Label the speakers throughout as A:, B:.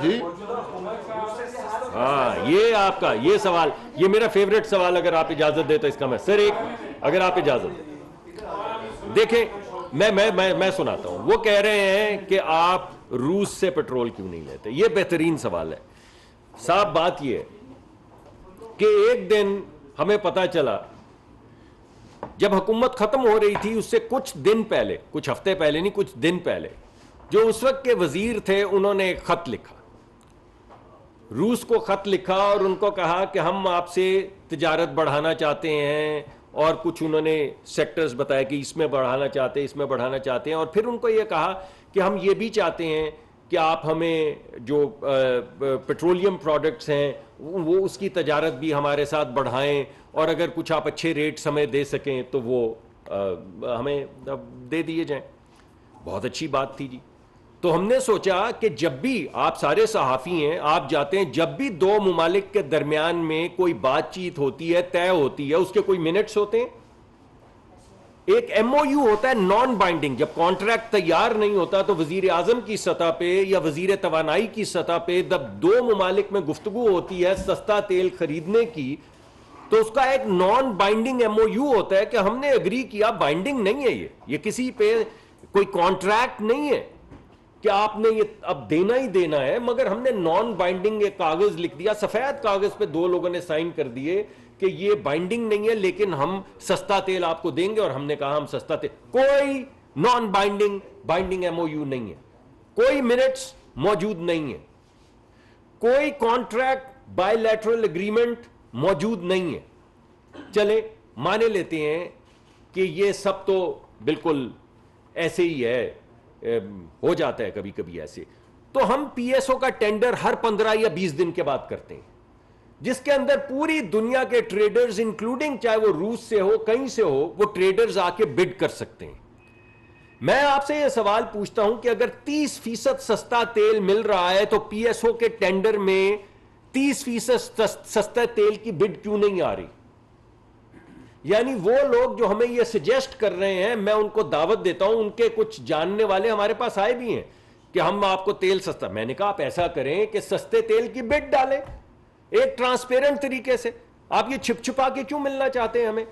A: جی
B: ہاں یہ آپ کا یہ سوال، یہ میرا فیوریٹ سوال، اگر آپ اجازت دیں تو اس کا میں سر ایک، اگر آپ اجازت دیکھیں میں سناتا ہوں. وہ کہہ رہے ہیں کہ آپ روس سے پیٹرول کیوں نہیں لیتے. یہ بہترین سوال ہے صاحب. بات یہ ہے کہ ایک دن ہمیں پتا چلا جب حکومت ختم ہو رہی تھی اس سے کچھ دن پہلے، کچھ ہفتے پہلے نہیں، کچھ دن پہلے، جو اس وقت کے وزیر تھے انہوں نے ایک خط لکھا، روس کو خط لکھا اور ان کو کہا کہ ہم آپ سے تجارت بڑھانا چاہتے ہیں، اور کچھ انہوں نے سیکٹرز بتایا کہ اس میں بڑھانا چاہتے ہیں، اس میں بڑھانا چاہتے ہیں، اور پھر ان کو یہ کہا کہ ہم یہ بھی چاہتے ہیں کہ آپ ہمیں جو پیٹرولیم پروڈکٹس ہیں وہ اس کی تجارت بھی ہمارے ساتھ بڑھائیں، اور اگر کچھ آپ اچھے ریٹس ہمیں دے سکیں تو وہ ہمیں دے دیے جائیں. بہت اچھی بات تھی جی. تو ہم نے سوچا کہ جب بھی آپ سارے صحافی ہیں، آپ جاتے ہیں، جب بھی دو ممالک کے درمیان میں کوئی بات چیت ہوتی ہے، طے ہوتی ہے، اس کے کوئی منٹس ہوتے ہیں. ایک ایم او یو ہوتا ہے نان بائنڈنگ. جب کانٹریکٹ تیار نہیں ہوتا تو وزیر اعظم کی سطح پہ یا وزیر توانائی کی سطح پہ جب دو ممالک میں گفتگو ہوتی ہے سستا تیل خریدنے کی، تو اس کا ایک non binding M O U ہوتا ہے کہ ہم نے اگری کیا. بائنڈنگ نہیں ہے یہ کسی پہ کوئی کانٹریکٹ نہیں ہے کہ آپ نے یہ اب دینا ہی دینا ہے، مگر ہم نے نان بائنڈنگ ایک کاغذ لکھ دیا، سفید کاغذ پہ دو لوگوں نے سائن کر دیے کہ یہ بائنڈنگ نہیں ہے لیکن ہم سستا تیل آپ کو دیں گے. اور ہم نے کہا ہم سستا تیل. کوئی non binding M O U نہیں ہے، کوئی منٹس موجود نہیں ہے، کوئی کانٹریکٹ بائی لیٹرل اگریمنٹ موجود نہیں ہے. چلے مانے لیتے ہیں کہ یہ سب تو بالکل ایسے ہی ہے، ہو جاتا ہے کبھی کبھی ایسے. تو ہم پی ایس او کا ٹینڈر ہر 15 یا 20 دن کے بعد کرتے ہیں، جس کے اندر پوری دنیا کے ٹریڈرز انکلوڈنگ چاہے وہ روس سے ہو کہیں سے ہو، وہ ٹریڈرز آ کے بڈ کر سکتے ہیں. میں آپ سے یہ سوال پوچھتا ہوں کہ اگر 30% سستا تیل مل رہا ہے تو پی ایس او کے ٹینڈر میں 30% سستا تیل کی بڈ کیوں نہیں آ رہی؟ یعنی وہ لوگ جو ہمیں یہ سجیسٹ کر رہے ہیں، میں ان کو دعوت دیتا ہوں، ان کے کچھ جاننے والے ہمارے پاس آئے بھی ہیں کہ ہم آپ کو تیل سستا. میں نے کہا آپ ایسا کریں کہ سستے تیل کی بڈ ڈالیں ایک ٹرانسپیرنٹ طریقے سے. آپ یہ چھپ چھپا کے کیوں ملنا چاہتے ہیں ہمیں؟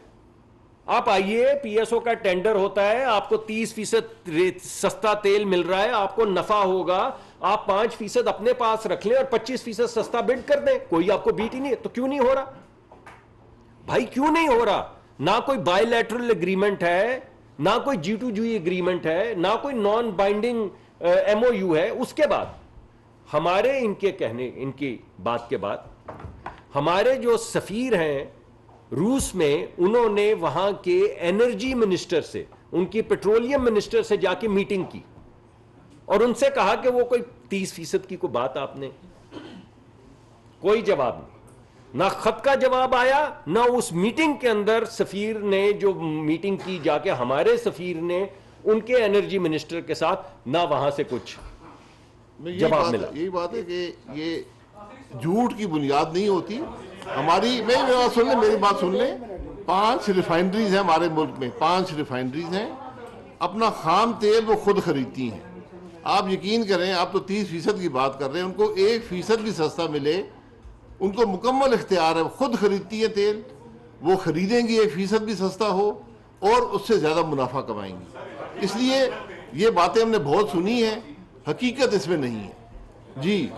B: آپ آئیے، پی ایس او کا ٹینڈر ہوتا ہے، آپ کو 30% سستا تیل مل رہا ہے، آپ کو نفع ہوگا، آپ 5% اپنے پاس رکھ لیں اور 25% سستا بڈ کر دیں. کوئی آپ کو بیٹ ہی نہیں ہے. تو کیوں نہیں ہو رہا بھائی؟ کیوں نہیں ہو رہا؟ نہ کوئی بائی لیٹرل اگریمنٹ ہے، نہ کوئی G2G اگریمنٹ ہے، نہ کوئی non binding M O U ہے. اس کے بعد ہمارے ان کی بات کے بعد ہمارے جو سفیر ہیں روس میں، انہوں نے وہاں کے انرجی منسٹر سے، ان کی پیٹرولیم منسٹر سے جا کے میٹنگ کی اور ان سے کہا کہ وہ کوئی 30% کی کوئی بات. آپ نے کوئی جواب نہیں، نہ خط کا جواب آیا، نہ اس میٹنگ کے اندر سفیر نے جو میٹنگ کی جا کے ہمارے سفیر نے ان کے انرجی منسٹر کے ساتھ، نہ وہاں سے کچھ جواب ملا.
A: یہی بات ہے کہ یہ جھوٹ کی بنیاد نہیں ہوتی. ہماری میری بات سن لیں. 5 ریفائنڈریز ہیں ہمارے ملک میں، 5 ریفائنڈریز ہیں. اپنا خام تیل وہ خود خریدتی ہیں. آپ یقین کریں، آپ تو 30% کی بات کر رہے ہیں، ان کو 1% بھی سستا ملے ان کو مکمل اختیار ہے. خود خریدتی ہے تیل، وہ خریدیں گی 1% بھی سستا ہو اور اس سے زیادہ منافع کمائیں گی. اس لیے یہ باتیں ہم نے بہت سنی ہیں، حقیقت اس میں نہیں ہے. جی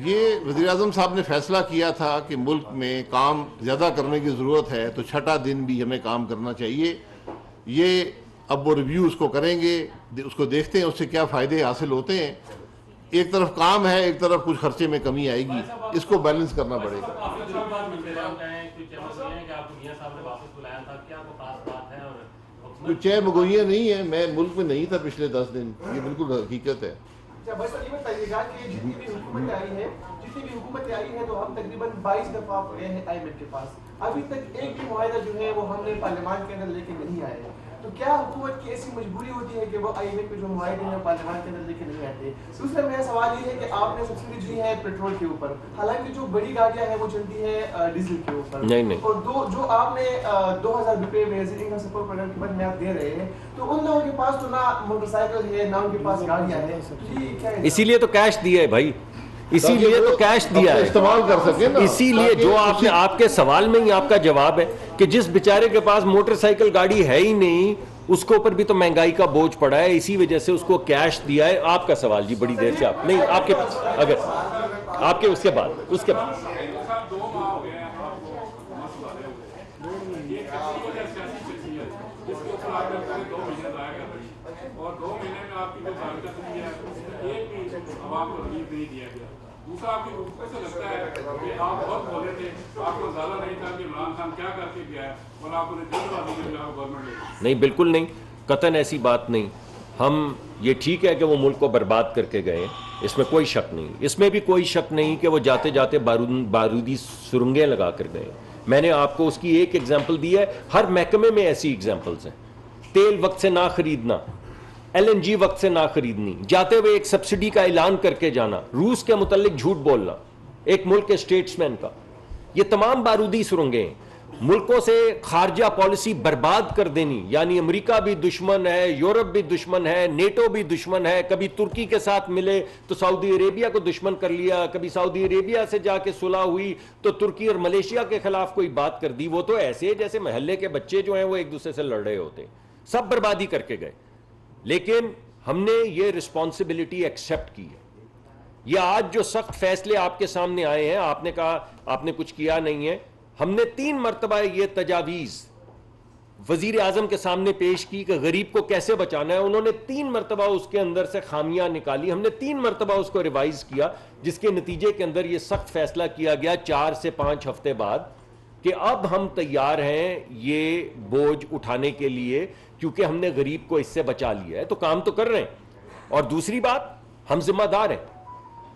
A: یہ وزیر اعظم صاحب نے فیصلہ کیا تھا کہ ملک میں کام زیادہ کرنے کی ضرورت ہے، تو 6 دن بھی ہمیں کام کرنا چاہیے. یہ اب وہ ریویو اس کو کریں گے، اس کو دیکھتے ہیں اس سے کیا فائدے حاصل ہوتے ہیں. ایک طرف کام ہے، ایک طرف کچھ خرچے میں کمی آئے گی، اس کو بیلنس کرنا پڑے گا. کوئی چہ مگوئیاں نہیں ہیں، میں ملک میں نہیں تھا پچھلے 10 دن، یہ بالکل حقیقت ہے.
C: جتنی بھی حکومتیں آئی ہیں تو ہم تقریباً 22 دفعہ گئے ہیں آئی ایم ایف کے پاس. ابھی تک ایک بھی معاہدہ جو ہے وہ ہم نے پارلیمان کے اندر لے کے نہیں آئے ہیں. تو کیا حکومت کی ایسی مجبوری ہوتی ہے کہ وہ IMF کے جو معاہدے ہیں پارلیمان کے اندر لے کے نہیں آتے؟ دوسرا میرا سوال یہ ہے کہ آپ نے سبسڈی دی ہے پیٹرول کے اوپر، حالانکہ جو بڑی گاڑیاں ہیں وہ چلتی ہے ڈیزل کے اوپر،
B: نہیں
C: اور جو آپ نے 2000 روپے میں انکم سپورٹ پروگرام کے بعد میں آپ دے رہے ہیں، تو ان لوگوں کے پاس تو نہ موٹر سائیکل ہے نہ ان کے پاس گاڑیاں ہیں، یہ کیا ہے؟
B: اسی لیے تو کیش دیا ہے بھائی، اسی لیے تو کیش دیا ہے،
A: استعمال کر سکے نا،
B: اسی لیے جو آپ نے آپ کے سوال میں ہی آپ کا جواب ہے کہ جس بیچارے کے پاس موٹر سائیکل گاڑی ہے ہی نہیں اس کے اوپر بھی تو مہنگائی کا بوجھ پڑا ہے، اسی وجہ سے اس کو کیش دیا ہے۔ آپ کا سوال جی بڑی دیر سے آپ نہیں آپ کے اگر آپ کے اس کے بعد
D: اور 2 مہینے میں آپ کی جو بارکت ہوئی ہے ایک بھی عوام کو ریلیف نہیں دیا گیا۔ دوسرا آپ کی گفتگو سے لگتا ہے کہ آپ بہت بولے تھے، آپ کو اندازہ نہیں تھا کہ عمران خان کیا کر کے گیا ہے اور آپ نے جلد بازی میں گورنمنٹ لے
B: نہیں، بالکل نہیں، قطعاً ایسی بات نہیں۔ ہم یہ ٹھیک ہے کہ وہ ملک کو برباد کر کے گئے، اس میں کوئی شک نہیں، اس میں بھی کوئی شک نہیں کہ وہ جاتے جاتے بارودی سرنگیں لگا کر گئے۔ میں نے آپ کو اس کی ایک ایگزامپل دی ہے، ہر محکمے میں ایسی ایگزامپلز ہیں۔ تیل وقت سے نہ خریدنا، LNG وقت سے نہ خریدنی، جاتے ہوئے ایک سبسڈی کا اعلان کر کے جانا، روس کے متعلق جھوٹ بولنا ایک ملک کے اسٹیٹس مین کا، یہ تمام بارودی سرنگیں ہیں۔ ملکوں سے خارجہ پالیسی برباد کر دینی، یعنی امریکہ بھی دشمن ہے، یورپ بھی دشمن ہے، نیٹو بھی دشمن ہے، کبھی ترکی کے ساتھ ملے تو سعودی عربیہ کو دشمن کر لیا، کبھی سعودی عربیہ سے جا کے صلح ہوئی تو ترکی اور ملیشیا کے خلاف کوئی بات کر دی، وہ تو ایسے جیسے محلے کے بچے جو ہیں وہ ایک دوسرے سے لڑ رہے ہوتے، سب بربادی کر کے گئے۔ لیکن ہم نے یہ رسپانسبلٹی ایکسیپٹ کی ہے۔ یہ آج جو سخت فیصلے آپ کے سامنے آئے ہیں، آپ نے کہا آپ نے کچھ کیا نہیں ہے، ہم نے 3 مرتبہ یہ تجاویز وزیر اعظم کے سامنے پیش کی کہ غریب کو کیسے بچانا ہے، انہوں نے 3 مرتبہ اس کے اندر سے خامیاں نکالی، ہم نے 3 مرتبہ اس کو ریوائز کیا، جس کے نتیجے کے اندر یہ سخت فیصلہ کیا گیا 4 سے 5 ہفتے بعد کہ اب ہم تیار ہیں یہ بوجھ اٹھانے کے لیے، کیونکہ ہم نے غریب کو اس سے بچا لیا ہے، تو کام تو کر رہے ہیں۔ اور دوسری بات، ہم ذمہ دار ہیں،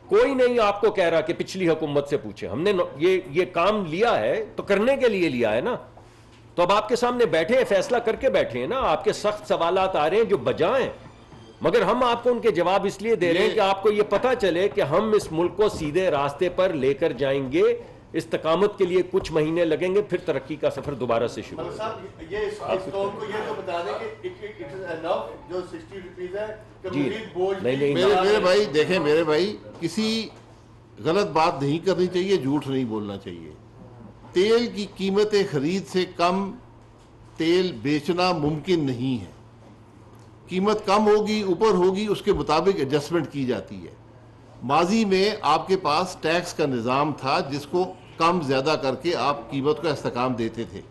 B: کوئی نہیں آپ کو کہہ رہا کہ پچھلی حکومت سے پوچھے، ہم نے یہ کام لیا ہے تو کرنے کے لیے لیا ہے نا، تو اب آپ کے سامنے بیٹھے ہیں، فیصلہ کر کے بیٹھے ہیں نا، آپ کے سخت سوالات آ رہے ہیں جو بجا ہیں، مگر ہم آپ کو ان کے جواب اس لیے دے رہے ہیں کہ آپ کو یہ پتہ چلے کہ ہم اس ملک کو سیدھے راستے پر لے کر جائیں گے۔ استقامت کے لیے کچھ مہینے لگیں گے، پھر ترقی کا سفر دوبارہ سے شروع ہوگا۔
E: یہ اس قوم کو یہ تو بتا دیں کہ اٹ از انف جو 60 روپیز ہے کہ
B: جی
E: مزید بوجھ
B: نہیں
A: میرے بھائی دیکھیں، میرے بھائی کسی غلط بات نہیں کرنی چاہیے، جھوٹ نہیں بولنا چاہیے۔ تیل کی قیمت خرید سے کم تیل بیچنا ممکن نہیں ہے، قیمت کم ہوگی اوپر ہوگی اس کے مطابق ایڈجسٹمنٹ کی جاتی ہے۔ ماضی میں آپ کے پاس ٹیکس کا نظام تھا جس کو کم زیادہ کر کے آپ قیمت کا استحکام دیتے تھے،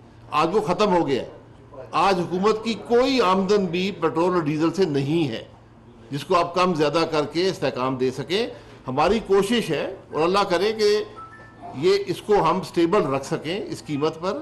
A: آج وہ ختم ہو گیا ہے۔ آج حکومت کی کوئی آمدن بھی پیٹرول اور ڈیزل سے نہیں ہے جس کو آپ کم زیادہ کر کے استحکام دے سکیں۔ ہماری کوشش ہے اور اللہ کرے کہ یہ اس کو ہم سٹیبل رکھ سکیں اس قیمت پر،